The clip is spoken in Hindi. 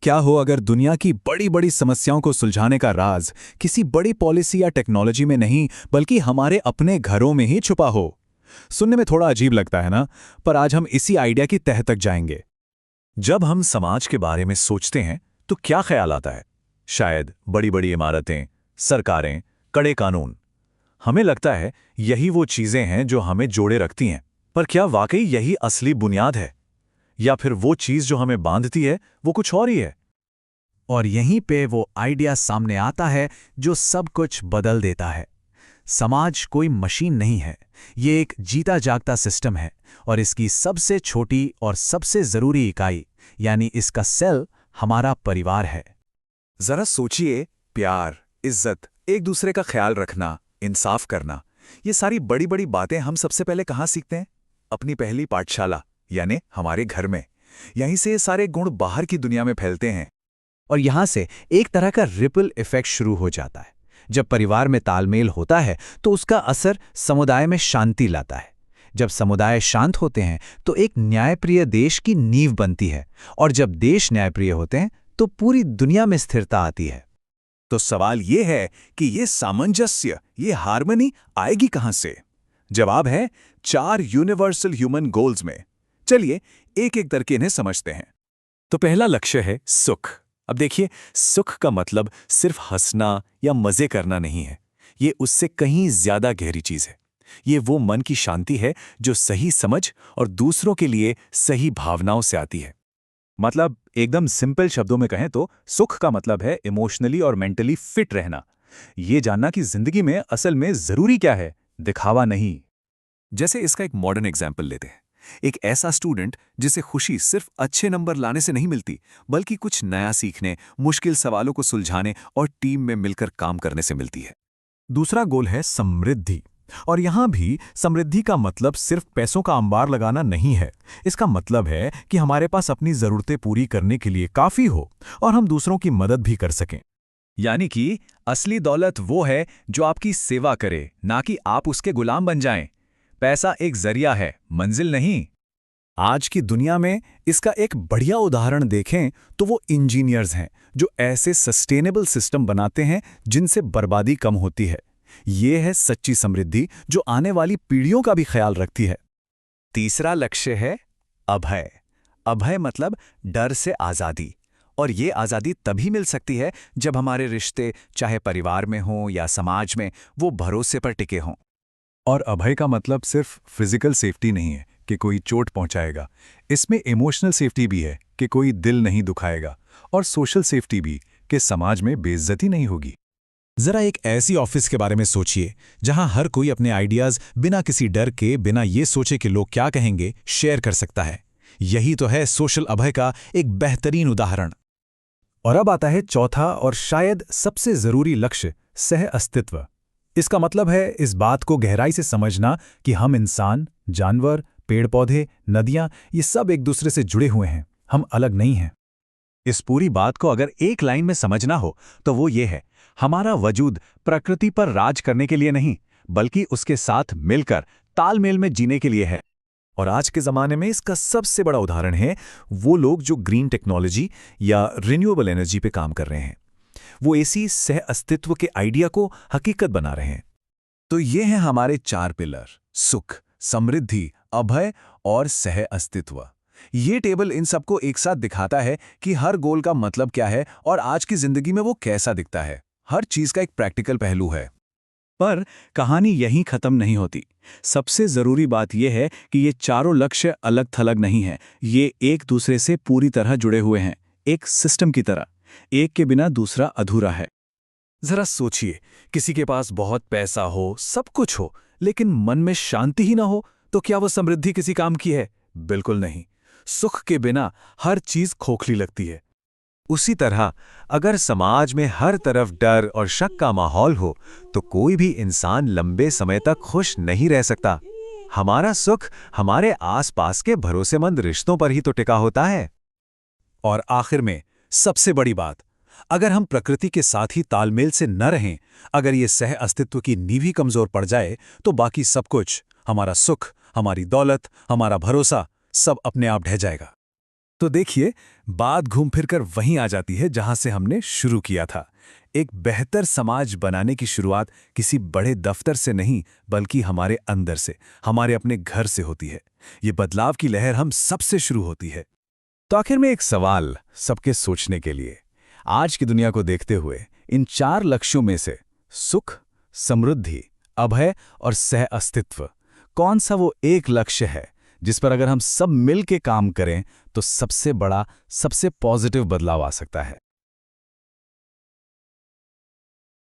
क्या हो अगर दुनिया की बड़ी बड़ी समस्याओं को सुलझाने का राज किसी बड़ी पॉलिसी या टेक्नोलॉजी में नहीं बल्कि हमारे अपने घरों में ही छुपा हो। सुनने में थोड़ा अजीब लगता है ना, पर आज हम इसी आइडिया की तह तक जाएंगे। जब हम समाज के बारे में सोचते हैं तो क्या ख्याल आता है? शायद बड़ी बड़ी इमारतें, सरकारें, कड़े कानून। हमें लगता है यही वो चीजें हैं जो हमें जोड़े रखती हैं, पर क्या वाकई यही असली बुनियाद है, या फिर वो चीज जो हमें बांधती है वो कुछ और ही है? और यहीं पे वो आइडिया सामने आता है जो सब कुछ बदल देता है। समाज कोई मशीन नहीं है, ये एक जीता जागता सिस्टम है, और इसकी सबसे छोटी और सबसे जरूरी इकाई यानी इसका सेल हमारा परिवार है। जरा सोचिए, प्यार, इज्जत, एक दूसरे का ख्याल रखना, इंसाफ करना, ये सारी बड़ी बड़ी बातें हम सबसे पहले कहाँ सीखते हैं? अपनी पहली पाठशाला यानी हमारे घर में। यहीं से ये सारे गुण बाहर की दुनिया में फैलते हैं। और यहां से एक तरह का रिपल इफेक्ट शुरू हो जाता है। जब परिवार में तालमेल होता है तो उसका असर समुदाय में शांति लाता है। जब समुदाय शांत होते हैं तो एक न्यायप्रिय देश की नींव बनती है, और जब देश न्यायप्रिय होते हैं तो पूरी दुनिया में स्थिरता आती है। तो सवाल ये है कि ये सामंजस्य, ये हार्मनी आएगी कहां से? जवाब है 4 यूनिवर्सल ह्यूमन गोल्स में। चलिए एक एक करके इन्हें समझते हैं। तो पहला लक्ष्य है सुख। अब देखिए, सुख का मतलब सिर्फ हंसना या मजे करना नहीं है। ये उससे कहीं ज्यादा गहरी चीज है। ये वो मन की शांति है जो सही समझ और दूसरों के लिए सही भावनाओं से आती है। मतलब एकदम सिंपल शब्दों में कहें तो सुख का मतलब है इमोशनली और मेंटली फिट रहना। ये जानना कि जिंदगी में असल में जरूरी क्या है, दिखावा नहीं। जैसे इसका एक मॉडर्न एग्जाम्पल लेते हैं। एक ऐसा स्टूडेंट जिसे खुशी सिर्फ अच्छे नंबर लाने से नहीं मिलती, बल्कि कुछ नया सीखने, मुश्किल सवालों को सुलझाने और टीम में मिलकर काम करने से मिलती है। दूसरा गोल है समृद्धि। और यहां भी समृद्धि का मतलब सिर्फ पैसों का अंबार लगाना नहीं है। इसका मतलब है कि हमारे पास अपनी जरूरतें पूरी करने के लिए काफी हो और हम दूसरों की मदद भी कर सकें। यानी कि असली दौलत वो है जो आपकी सेवा करे, ना कि आप उसके गुलाम बन जाएं। पैसा एक जरिया है, मंजिल नहीं। आज की दुनिया में इसका एक बढ़िया उदाहरण देखें तो वो इंजीनियर्स हैं जो ऐसे सस्टेनेबल सिस्टम बनाते हैं जिनसे बर्बादी कम होती है। ये है सच्ची समृद्धि जो आने वाली पीढ़ियों का भी ख्याल रखती है। तीसरा लक्ष्य है अभय। अभय मतलब डर से आज़ादी। और ये आज़ादी तभी मिल सकती है जब हमारे रिश्ते, चाहे परिवार में हों या समाज में, वो भरोसे पर टिके हों। और अभय का मतलब सिर्फ फिजिकल सेफ्टी नहीं है कि कोई चोट पहुंचाएगा। इसमें इमोशनल सेफ्टी भी है कि कोई दिल नहीं दुखाएगा, और सोशल सेफ्टी भी कि समाज में बेइज्जती नहीं होगी। जरा एक ऐसी ऑफिस के बारे में सोचिए जहां हर कोई अपने आइडियाज बिना किसी डर के, बिना ये सोचे कि लोग क्या कहेंगे, शेयर कर सकता है। यही तो है सोशल अभय का एक बेहतरीन उदाहरण। और अब आता है चौथा और शायद सबसे जरूरी लक्ष्य, सह अस्तित्व। इसका मतलब है इस बात को गहराई से समझना कि हम इंसान, जानवर, पेड़ पौधे, नदियां, ये सब एक दूसरे से जुड़े हुए हैं। हम अलग नहीं हैं। इस पूरी बात को अगर एक लाइन में समझना हो तो वो ये है, हमारा वजूद प्रकृति पर राज करने के लिए नहीं, बल्कि उसके साथ मिलकर तालमेल में जीने के लिए है। और आज के ज़माने में इसका सबसे बड़ा उदाहरण है वो लोग जो ग्रीन टेक्नोलॉजी या रिन्यूएबल एनर्जी पे काम कर रहे हैं। वो इसी सह अस्तित्व के आइडिया को हकीकत बना रहे हैं। तो ये हैं हमारे 4 पिलर: सुख, समृद्धि, अभय और सह अस्तित्व। ये टेबल इन सबको एक साथ दिखाता है कि हर गोल का मतलब क्या है और आज की जिंदगी में वो कैसा दिखता है। हर चीज का एक प्रैक्टिकल पहलू है। पर कहानी यहीं खत्म नहीं होती। सबसे जरूरी बात यह है कि ये चारों लक्ष्य अलग थलग नहीं हैं। ये एक दूसरे से पूरी तरह जुड़े हुए हैं, एक सिस्टम की तरह। एक के बिना दूसरा अधूरा है। जरा सोचिए, किसी के पास बहुत पैसा हो, सब कुछ हो, लेकिन मन में शांति ही ना हो, तो क्या वो समृद्धि किसी काम की है? बिल्कुल नहीं। सुख के बिना हर चीज खोखली लगती है। उसी तरह अगर समाज में हर तरफ डर और शक का माहौल हो तो कोई भी इंसान लंबे समय तक खुश नहीं रह सकता। हमारा सुख हमारे आसपास के भरोसेमंद रिश्तों पर ही तो टिका होता है। और आखिर में सबसे बड़ी बात, अगर हम प्रकृति के साथ ही तालमेल से न रहें, अगर ये सह अस्तित्व की नींव ही कमजोर पड़ जाए, तो बाकी सब कुछ, हमारा सुख, हमारी दौलत, हमारा भरोसा, सब अपने आप ढह जाएगा। तो देखिए, बात घूम फिर कर वहीं आ जाती है जहां से हमने शुरू किया था। एक बेहतर समाज बनाने की शुरुआत किसी बड़े दफ्तर से नहीं, बल्कि हमारे अंदर से, हमारे अपने घर से होती है। ये बदलाव की लहर हम सबसे शुरू होती है। तो आखिर में एक सवाल सबके सोचने के लिए, आज की दुनिया को देखते हुए इन 4 लक्ष्यों में से सुख, समृद्धि, अभय और सह अस्तित्व, कौन सा वो एक लक्ष्य है जिस पर अगर हम सब मिल के काम करें तो सबसे बड़ा, सबसे पॉजिटिव बदलाव आ सकता है?